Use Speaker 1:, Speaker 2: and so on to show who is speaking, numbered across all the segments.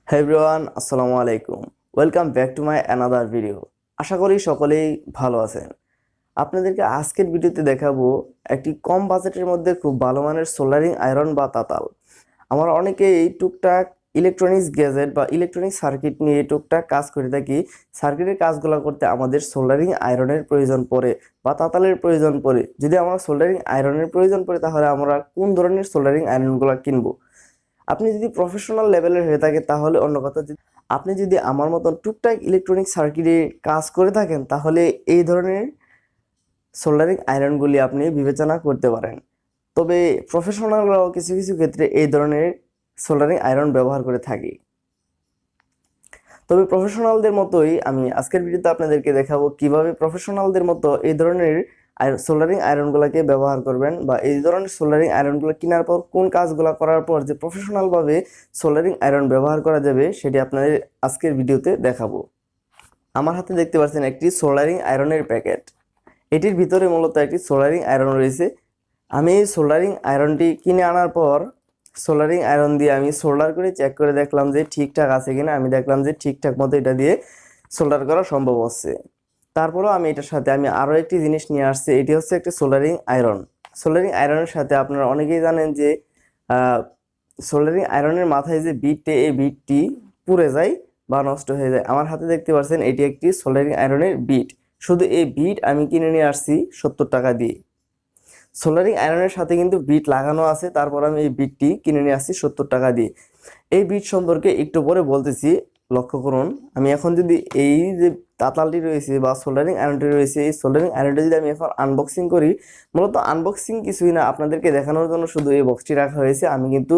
Speaker 1: Hey everyone, Assalamu Alaikum. Welcome back to my another video. আশা করি সকলেই ভালো আছেন। আপনাদেরকে আজকের ভিডিওতে দেখাবো একটি কম বাজেটের মধ্যে খুব ভালো মানের সোল্ডারিং আয়রন বা তাতাল। আমরা অনেকেই টুকটাক ইলেকট্রনিক্স গ্যাজেট বা ইলেকট্রনিক সার্কিট নিয়ে টুকটাক কাজ করে থাকি। সার্কিটের কাজগুলো করতে আমাদের সোল্ডারিং আয়রনের প্রয়োজন পড়ে বা তাতালের প্রয়োজন পড়ে। যদি আমরা সোল্ডারিং আয়রনের প্রয়োজন পড়ে তাহলে আমরা কোন ধরনের সোল্ডারিং আয়রনগুলো কিনবো? আপনি যদি প্রফেশনাল লেভেলের হয়ে থাকে তাহলে অন্য কথা, আপনি যদি আমার মতন টুকটাক ইলেকট্রনিক সার্কিটে কাজ করে থাকেন তাহলে এই ধরনের সোল্ডারিং আয়রনগুলি আপনি বিবেচনা করতে পারেন। তবে প্রফেশনালরাও কিছু কিছু ক্ষেত্রে এই ধরনের সোল্ডারিং আয়রন ব্যবহার করে থাকি। তবে প্রফেশনালদের মতোই আমি আজকের ভিডিওতে আপনাদেরকে দেখাবো কিভাবে প্রফেশনালদের মতো এই ধরনের সোল্ডারিং আয়রনগুলোকে ব্যবহার করবেন বা এই ধরনের সোল্ডারিং আয়রনগুলো কেনার পর কোন কাজগুলো করার পর যে প্রফেশনালভাবে সোল্ডারিং আয়রন ব্যবহার করা যাবে সেটি আপনাদের আজকের ভিডিওতে দেখাবো। আমার হাতে দেখতে পাচ্ছেন একটি সোল্ডারিং আয়রনের প্যাকেট। এটির ভিতরে মূলত একটি সোল্ডারিং আয়রন রয়েছে। আমি এই সোল্ডারিং আয়রনটি কিনে আনার পর সোল্ডারিং আয়রন দিয়ে আমি সোল্ডার করে চেক করে দেখলাম যে ঠিকঠাক আছে কিনা। আমি দেখলাম যে ঠিকঠাক মতো এটা দিয়ে সোল্ডার করা সম্ভব হচ্ছে। তারপরেও আমি এটার সাথে আরও একটি জিনিস নিয়ে আসছি, এটি হচ্ছে একটি সোল্ডারিং আয়রন। সোল্ডারিং আয়রনের সাথে আপনারা অনেকেই জানেন যে সোল্ডারিং আয়রনের মাথায় যে বিটটি, এই বিটটি পুড়ে যায় বা নষ্ট হয়ে যায়। আমার হাতে দেখতে পাচ্ছেন এটি একটি সোল্ডারিং আয়রনের বিট। শুধু এই বিট আমি কিনে নিয়ে আসছি 70 টাকা দিয়ে। সোল্ডারিং আয়রনের সাথে কিন্তু বিট লাগানো আছে, তারপর আমি এই বিটটি কিনে নিয়ে আসছি 70 টাকা দিয়ে। এই বিট সম্পর্কে একটু পরে বলতেছি, লক্ষ্য করুন। আমি এখন যদি এই যে তাতালটি রয়েছে বা সোল্ডারিং আয়রনটি রয়েছে, এই সোল্ডারিং আয়রনটি যদি আমি এখন আনবক্সিং করি, মূলত আনবক্সিং কিছুই না, আপনাদেরকে দেখানোর জন্য শুধু এই বক্সটি রাখা হয়েছে। আমি কিন্তু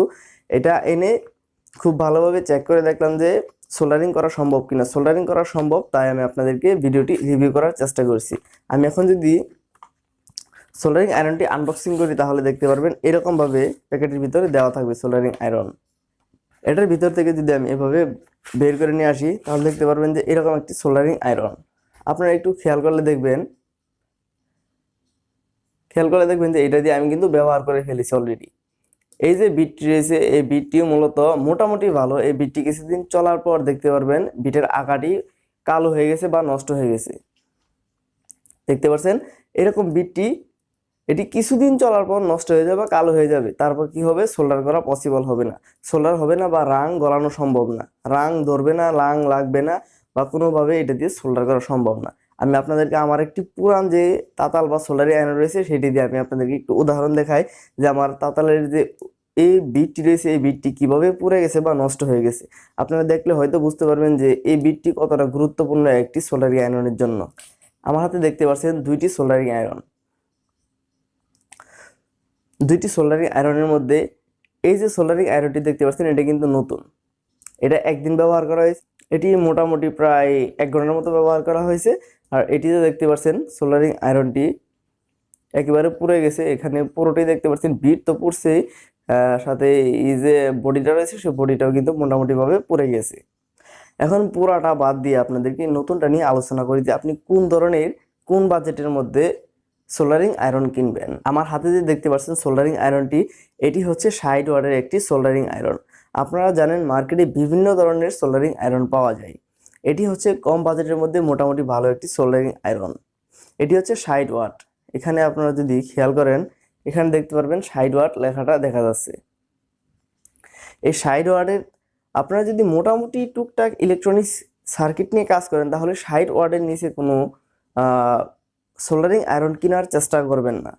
Speaker 1: এটা এনে খুব ভালোভাবে চেক করে দেখলাম যে সোল্ডারিং করা সম্ভব কিনা। সোল্ডারিং করা সম্ভব, তাই আমি আপনাদেরকে ভিডিওটি রিভিউ করার চেষ্টা করছি। আমি এখন যদি সোল্ডারিং আয়রনটি আনবক্সিং করি তাহলে দেখতে পারবেন এরকমভাবে প্যাকেটের ভিতরে দেওয়া থাকবে সোল্ডারিং আয়রন। এটার ভিতর থেকে যদি আমি এভাবে বের করে নিয়ে আসি তাহলে দেখতে পারবেন যে এরকম একটি সোল্ডারিং আয়রন। আপনারা একটু খেয়াল করলে দেখবেন যে এটা দিয়ে আমি কিন্তু ব্যবহার করে ফেলেছি অলরেডি। এই যে বিটটি রয়েছে, এই বিটটিও মূলত মোটামুটি ভালো। এই বিটটি কিছুদিন চলার পর দেখতে পারবেন বিটের আকারটি কালো হয়ে গেছে বা নষ্ট হয়ে গেছে। দেখতে পাচ্ছেন এরকম বিটটি, এটি কিছুদিন চলার পর নষ্ট হয়ে যাবে, কালো হয়ে যাবে। তারপর কি হবে? সোল্ডার করা পসিবল হবে না, সোল্ডার হবে না বা রাং গলানো সম্ভব না, রাং ধরবে না, রাং লাগবে না বা কোনোভাবে এটা দিয়ে সোল্ডার করা সম্ভব না। আমি আপনাদেরকে আমার একটি পুরান যে তাতাল বা সোল্ডারিং আয়রন রয়েছে সেটি দিয়ে আমি আপনাদেরকে একটু উদাহরণ দেখাই যে আমার তাতালের যে এই বিটটি রয়েছে, এই বিটটি কিভাবে পুড়ে গেছে বা নষ্ট হয়ে গেছে। আপনারা দেখলে হয়তো বুঝতে পারবেন যে এই বিটটি কতটা গুরুত্বপূর্ণ একটি সোল্ডারিং আয়রনের জন্য। আমার হাতে দেখতে পাচ্ছেন দুইটি সোল্ডারিং আয়রন। দুইটি সোল্ডারিং আয়রনের মধ্যে এই যে সোল্ডারিং আয়রনটি দেখতে পাচ্ছেন এটা কিন্তু নতুন, এটা একদিন ব্যবহার করা হয়েছে। এটি মোটামুটি প্রায় 1 ঘন্টার মতো ব্যবহার করা হয়েছে। আর এটিতে দেখতে পাচ্ছেন সোল্ডারিং আয়রনটি একেবারে পুড়ে গেছে। এখানে পুরোটাই দেখতে পাচ্ছেন বিট তো পুড়ছেই, সাথে এই যে বডিটা রয়েছে সেই বডিটাও কিন্তু মোটামুটিভাবে পুড়ে গেছে। এখন পুরাটা বাদ দিয়ে আপনাদেরকে নতুনটা নিয়ে আলোচনা করি যে আপনি কোন ধরনের, কোন বাজেটের মধ্যে সোল্ডারিং আয়রন কিনবেন। আমার হাতে যে দেখতে পাচ্ছেন সোল্ডারিং আয়রনটি, এটি হচ্ছে 60 ওয়াটের একটি সোল্ডারিং আয়রন। আপনারা জানেন মার্কেটে বিভিন্ন ধরনের সোল্ডারিং আয়রন পাওয়া যায়। এটি হচ্ছে কম বাজেটের মধ্যে মোটামুটি ভালো একটি সোল্ডারিং আয়রন। এটি হচ্ছে 60 ওয়াট। এখানে আপনারা যদি খেয়াল করেন, এখানে দেখতে পারবেন 60 ওয়াট লেখাটা দেখা যাচ্ছে। এই 60 ওয়াটের আপনারা যদি মোটামুটি টুকটাক ইলেকট্রনিক্স সার্কিট নিয়ে কাজ করেন তাহলে 60 ওয়াটের নিচে কোনো সোল্ডারিং আয়রন কেনার চেষ্টা করবেন না।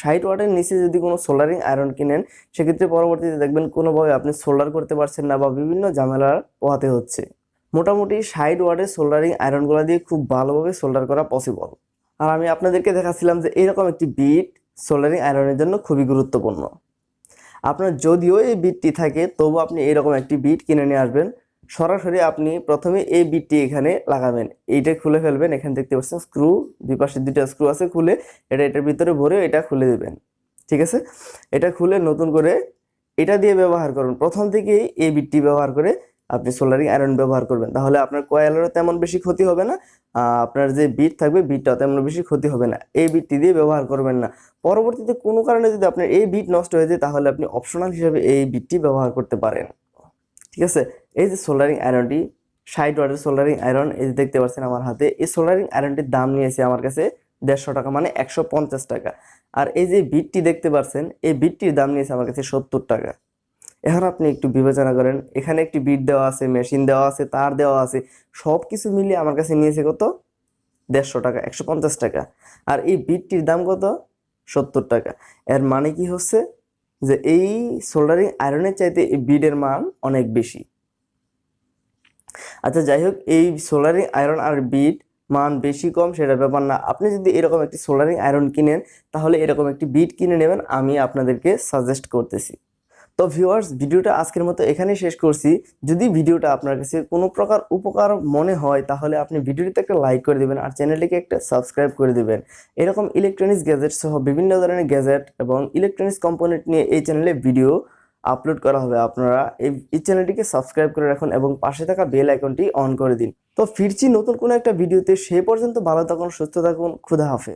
Speaker 1: 60 ওয়াটের নিচে যদি কোনো সোল্ডারিং আয়রন কিনেন সেক্ষেত্রে পরবর্তীতে দেখবেন কোনোভাবে আপনি সোল্ডার করতে পারছেন না বা বিভিন্ন ঝামেলা পোহাতে হচ্ছে। মোটামুটি 60 ওয়াটের সোল্ডারিং আয়রনগুলো দিয়ে খুব ভালোভাবে সোল্ডার করা পসিবল। আর আমি আপনাদেরকে দেখাচ্ছিলাম যে এরকম একটি বিট সোল্ডারিং আয়রনের জন্য খুবই গুরুত্বপূর্ণ। আপনার যদিও এই বিটটি থাকে তবু আপনি এরকম একটি বিট কিনে নিয়ে আসবেন। সরাসরি আপনি প্রথমে এই বিটটি এখানে লাগাবেন, এইটা খুলে ফেলবেন। এখানে দেখতে পাচ্ছেন স্ক্রু, দুই পাশে দুইটা স্ক্রু আছে, খুলে এটার ভিতরে ভরে এটা খুলে দেবেন। ঠিক আছে, এটা খুলে নতুন করে এটা দিয়ে ব্যবহার করুন। প্রথম থেকেই এই বিটটি ব্যবহার করে আপনি সোল্ডারিং আয়রন ব্যবহার করবেন, তাহলে আপনার কয়েলেরও তেমন বেশি ক্ষতি হবে না, আপনার যে বিট থাকবে বিটটাও তেমন বেশি ক্ষতি হবে না। এই বিটটি দিয়ে ব্যবহার করবেন না। পরবর্তীতে কোনো কারণে যদি আপনার এই বিট নষ্ট হয়ে যায় তাহলে আপনি অপশনাল হিসেবে এই বিটটি ব্যবহার করতে পারেন। ঠিক আছে। এই যে সোল্ডারিং আয়রনটি 60 ওয়াটের সোল্ডারিং আয়রন, এই যে দেখতে পাচ্ছেন আমার হাতে। এই সোল্ডারিং আয়রনটির দাম নিয়েছে আমার কাছে 150 টাকা, মানে 150 টাকা। আর এই যে বিটটি দেখতে পাচ্ছেন, এই বিটটির দাম নিয়েছে আমার কাছে 70 টাকা। এখন আপনি একটু বিবেচনা করেন, এখানে একটি বিট দেওয়া আছে, মেশিন দেওয়া আছে, তার দেওয়া আছে, সব কিছু মিলিয়ে আমার কাছে নিয়েছে কত? 150 টাকা, 150 টাকা। আর এই বিটটির দাম কত? 70 টাকা। এর মানে কি হচ্ছে যে এই সোল্ডারিং আয়রনের চাইতে এই বিটের মান অনেক বেশি। আচ্ছা যাই হোক, এই সোল্ডারিং আয়রন আর বিট মান বেশি কম সেটা ব্যাপার না। আপনি যদি এরকম একটি সোল্ডারিং আয়রন কিনেন, তাহলে এরকম একটি বিট কিনে নেবেন, আমি আপনাদেরকে সাজেস্ট করতেছি। তো ভিউয়ার্স, ভিডিওটা আজকের মতো এখানেই শেষ করছি। যদি ভিডিওটা আপনার কাছে কোনো প্রকার উপকার মনে হয়, তাহলে আপনি ভিডিওটিতে একটা লাইক করে দিবেন আর চ্যানেলটিকে একটা সাবস্ক্রাইব করে দিবেন। এরকম ইলেকট্রনিক্স গ্যাজেট সহ বিভিন্ন ধরনের গ্যাজেট এবং ইলেকট্রনিক্স কম্পোনেন্ট নিয়ে এই চ্যানেলে ভিডিও আপলোড করা হবে। আপনারা এই চ্যানেলটিকে সাবস্ক্রাইব করে রাখুন এবং পাশে থাকা বেল আইকনটি অন করে দিন। তো ফিরছি নতুন কোনো একটা ভিডিওতে, সে পর্যন্ত ভালো থাকুন, সুস্থ থাকুন, খুদা হাফেজ।